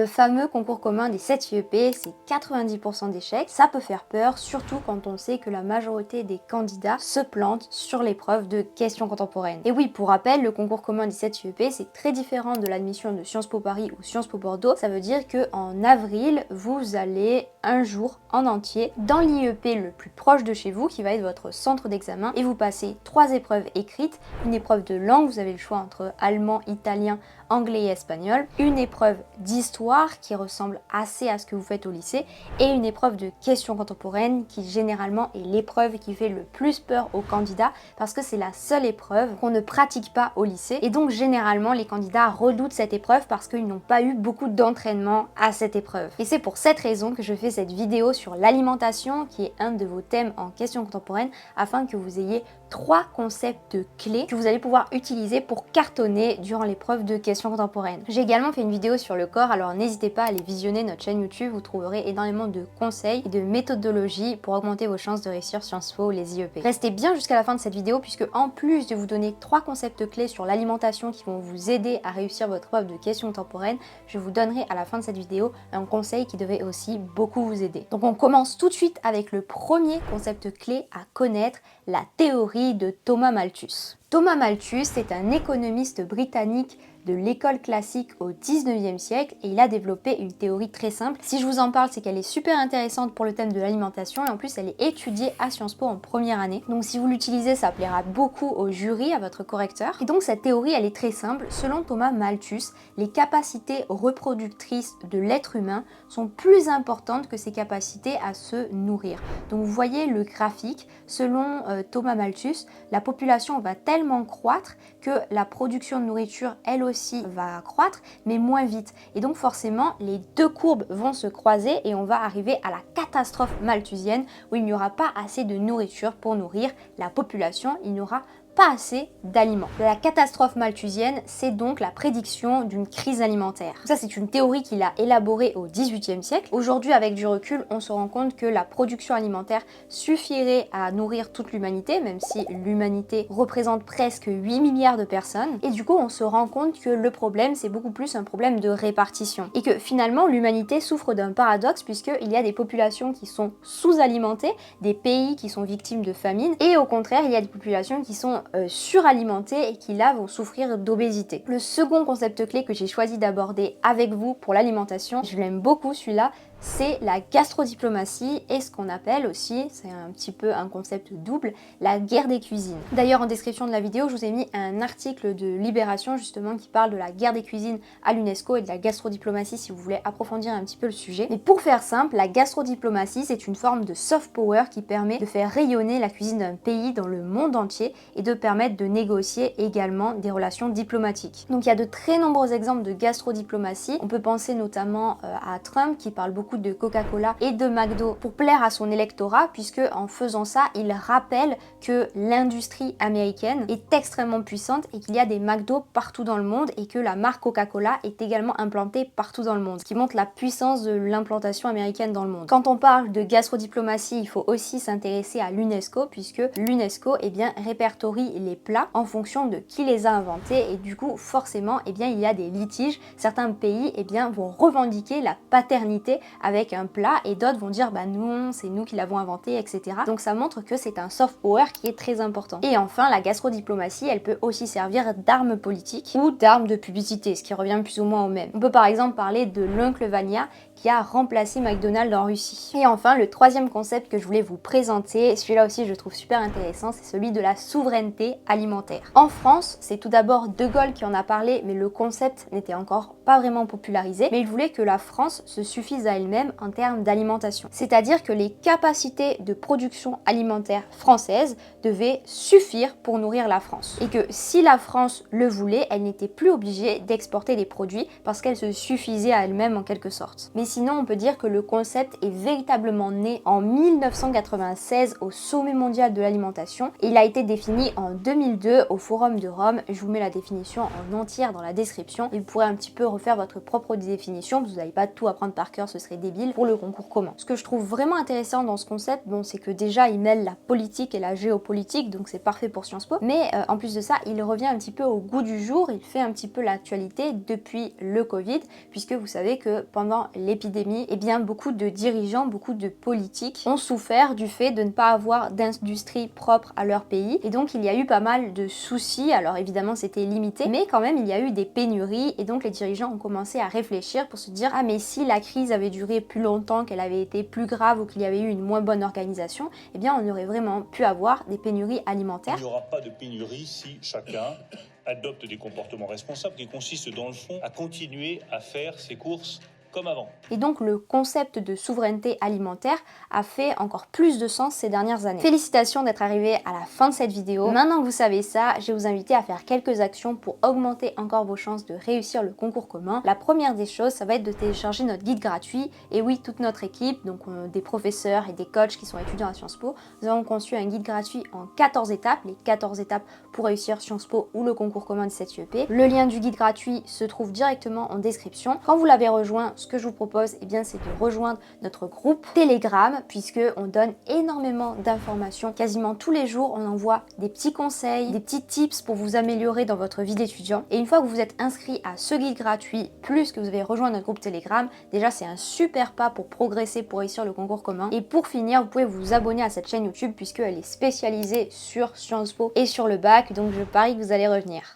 Le fameux concours commun des 7 IEP, c'est 90% d'échecs. Ça peut faire peur, surtout quand on sait que la majorité des candidats se plantent sur l'épreuve de questions contemporaines. Et oui, pour rappel, le concours commun des 7 IEP, c'est très différent de l'admission de Sciences Po Paris ou Sciences Po Bordeaux. Ça veut dire qu'en avril, vous allez un jour en entier dans l'IEP le plus proche de chez vous, qui va être votre centre d'examen, et vous passez 3 épreuves écrites, une épreuve de langue, vous avez le choix entre allemand, italien, anglais et espagnol, une épreuve d'histoire qui ressemble assez à ce que vous faites au lycée, et une épreuve de questions contemporaines qui généralement est l'épreuve qui fait le plus peur aux candidats parce que c'est la seule épreuve qu'on ne pratique pas au lycée, et donc généralement les candidats redoutent cette épreuve parce qu'ils n'ont pas eu beaucoup d'entraînement à cette épreuve. Et c'est pour cette raison que je fais cette vidéo sur l'alimentation, qui est un de vos thèmes en questions contemporaines, afin que vous ayez 3 concepts clés que vous allez pouvoir utiliser pour cartonner durant l'épreuve de questions contemporaines. J'ai également fait une vidéo sur le corps, alors n'hésitez pas à aller visionner notre chaîne YouTube, vous trouverez énormément de conseils et de méthodologies pour augmenter vos chances de réussir Sciences Po ou les IEP. Restez bien jusqu'à la fin de cette vidéo puisque en plus de vous donner 3 concepts clés sur l'alimentation qui vont vous aider à réussir votre épreuve de questions contemporaines, je vous donnerai à la fin de cette vidéo un conseil qui devait aussi beaucoup vous aider. Donc on commence tout de suite avec le premier concept clé à connaître, la théorie de Thomas Malthus. Thomas Malthus est un économiste britannique de l'école classique au 19e siècle et il a développé une théorie très simple. Si je vous en parle, c'est qu'elle est super intéressante pour le thème de l'alimentation et en plus elle est étudiée à Sciences Po en première année. Donc si vous l'utilisez, ça plaira beaucoup au jury, à votre correcteur. Et donc cette théorie, elle est très simple. Selon Thomas Malthus, les capacités reproductrices de l'être humain sont plus importantes que ses capacités à se nourrir. Donc vous voyez le graphique, selon Thomas Malthus, la population va tellement croître que la production de nourriture, elle aussi, va croître, mais moins vite. Et donc forcément, les deux courbes vont se croiser et on va arriver à la catastrophe malthusienne où il n'y aura pas assez de nourriture pour nourrir la population. Il n'y aura pas assez d'aliments. La catastrophe malthusienne, c'est donc la prédiction d'une crise alimentaire. Ça, c'est une théorie qu'il a élaborée au XVIIIe siècle. Aujourd'hui, avec du recul, on se rend compte que la production alimentaire suffirait à nourrir toute l'humanité, même si l'humanité représente presque 8 milliards de personnes. Et du coup, on se rend compte que le problème, c'est beaucoup plus un problème de répartition. Et que finalement, l'humanité souffre d'un paradoxe puisqu'il y a des populations qui sont sous-alimentées, des pays qui sont victimes de famine, et au contraire, il y a des populations qui sont suralimentés et qui là vont souffrir d'obésité. Le second concept clé que j'ai choisi d'aborder avec vous pour l'alimentation, je l'aime beaucoup celui-là, c'est la gastrodiplomatie et ce qu'on appelle aussi, c'est un petit peu un concept double, la guerre des cuisines. D'ailleurs, en description de la vidéo, je vous ai mis un article de Libération justement qui parle de la guerre des cuisines à l'UNESCO et de la gastrodiplomatie si vous voulez approfondir un petit peu le sujet. Mais pour faire simple, la gastrodiplomatie, c'est une forme de soft power qui permet de faire rayonner la cuisine d'un pays dans le monde entier et de permettre de négocier également des relations diplomatiques. Donc il y a de très nombreux exemples de gastrodiplomatie. On peut penser notamment à Trump qui parle beaucoup de Coca-Cola et de McDo pour plaire à son électorat, puisque en faisant ça, il rappelle que l'industrie américaine est extrêmement puissante et qu'il y a des McDo partout dans le monde et que la marque Coca-Cola est également implantée partout dans le monde, ce qui montre la puissance de l'implantation américaine dans le monde. Quand on parle de gastrodiplomatie, il faut aussi s'intéresser à l'UNESCO, puisque l'UNESCO répertorie les plats en fonction de qui les a inventés et du coup forcément il y a des litiges. Certains pays vont revendiquer la paternité avec un plat et d'autres vont dire bah non, c'est nous qui l'avons inventé, etc. Donc ça montre que c'est un soft power qui est très important. Et enfin, la gastrodiplomatie, elle peut aussi servir d'arme politique ou d'arme de publicité, ce qui revient plus ou moins au même. On peut par exemple parler de l'oncle Vania qui a remplacé McDonald's en Russie. Et enfin, le troisième concept que je voulais vous présenter, celui-là aussi je trouve super intéressant, c'est celui de la souveraineté alimentaire. En France, c'est tout d'abord De Gaulle qui en a parlé, mais le concept n'était encore pas vraiment popularisé, mais il voulait que la France se suffise à elle-même en termes d'alimentation. C'est-à-dire que les capacités de production alimentaire française devaient suffire pour nourrir la France. Et que si la France le voulait, elle n'était plus obligée d'exporter des produits parce qu'elle se suffisait à elle-même en quelque sorte. Mais sinon, on peut dire que le concept est véritablement né en 1996 au sommet mondial de l'alimentation et il a été défini en 2002 au Forum de Rome. Je vous mets la définition en entière dans la description et vous pourrez un petit peu refaire votre propre définition parce que vous n'allez pas tout apprendre par cœur, ce serait débile pour le concours commun. Ce que je trouve vraiment intéressant dans ce concept, bon, c'est que déjà il mêle la politique et la géopolitique, donc c'est parfait pour Sciences Po, mais en plus de ça, il revient un petit peu au goût du jour, il fait un petit peu l'actualité depuis le Covid, puisque vous savez que pendant l'épidémie, eh bien beaucoup de dirigeants, beaucoup de politiques ont souffert du fait de ne pas avoir d'industrie propre à leur pays, et donc il y a eu pas mal de soucis. Alors évidemment c'était limité, mais quand même il y a eu des pénuries, et donc les dirigeants ont commencé à réfléchir pour se dire ah mais si la crise avait duré plus longtemps, qu'elle avait été plus grave ou qu'il y avait eu une moins bonne organisation, eh bien on aurait vraiment pu avoir des pénuries alimentaires. Il n'y aura pas de pénurie si chacun adopte des comportements responsables qui consistent dans le fond à continuer à faire ses courses comme avant. Et donc le concept de souveraineté alimentaire a fait encore plus de sens ces dernières années. Félicitations d'être arrivé à la fin de cette vidéo. Maintenant que vous savez ça, je vais vous inviter à faire quelques actions pour augmenter encore vos chances de réussir le concours commun. La première des choses, ça va être de télécharger notre guide gratuit. Et oui, toute notre équipe, donc des professeurs et des coachs qui sont étudiants à Sciences Po, nous avons conçu un guide gratuit en 14 étapes, les 14 étapes pour réussir Sciences Po ou le concours commun de cette UEP. Le lien du guide gratuit se trouve directement en description. Quand vous l'avez rejoint, ce que je vous propose, eh bien, c'est de rejoindre notre groupe Telegram, puisque on donne énormément d'informations. Quasiment tous les jours, on envoie des petits conseils, des petits tips pour vous améliorer dans votre vie d'étudiant. Et une fois que vous êtes inscrit à ce guide gratuit, plus que vous avez rejoint notre groupe Telegram, déjà c'est un super pas pour progresser, pour réussir le concours commun. Et pour finir, vous pouvez vous abonner à cette chaîne YouTube, puisqu'elle est spécialisée sur Sciences Po et sur le bac, donc je parie que vous allez revenir.